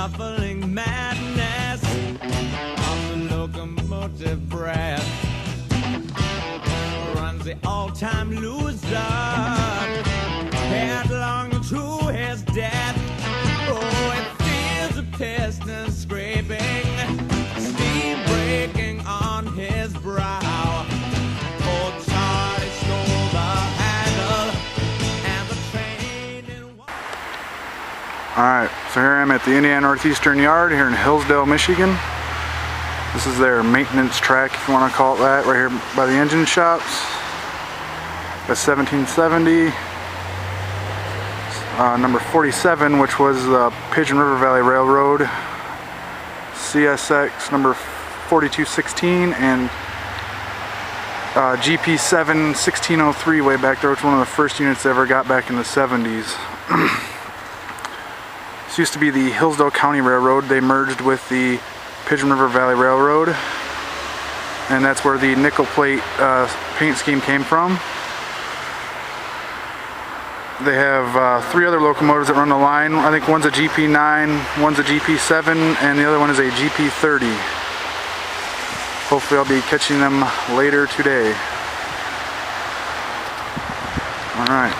shuffling madness of the locomotive breath runs the all-time loser headlong to his death. Oh, it feels the piston scraping, steam breaking on his brow. Old Charlie stole the handle and the train in. Alright, so here I am at the Indiana Northeastern yard here in Hillsdale, Michigan. This is their maintenance track, if you want to call it that, right here by the engine shops. A 1770, number 47, which was the Pigeon River Valley Railroad, CSX number 4216, and GP7 1603 way back there, which was one of the first units they ever got back in the 70s. This used to be the Hillsdale County Railroad. They merged with the Pigeon River Valley Railroad, and that's where the nickel plate paint scheme came from. They have 3 other locomotives that run the line. I think one's a GP9, one's a GP7, and the other one is a GP30. Hopefully I'll be catching them later today. Alright.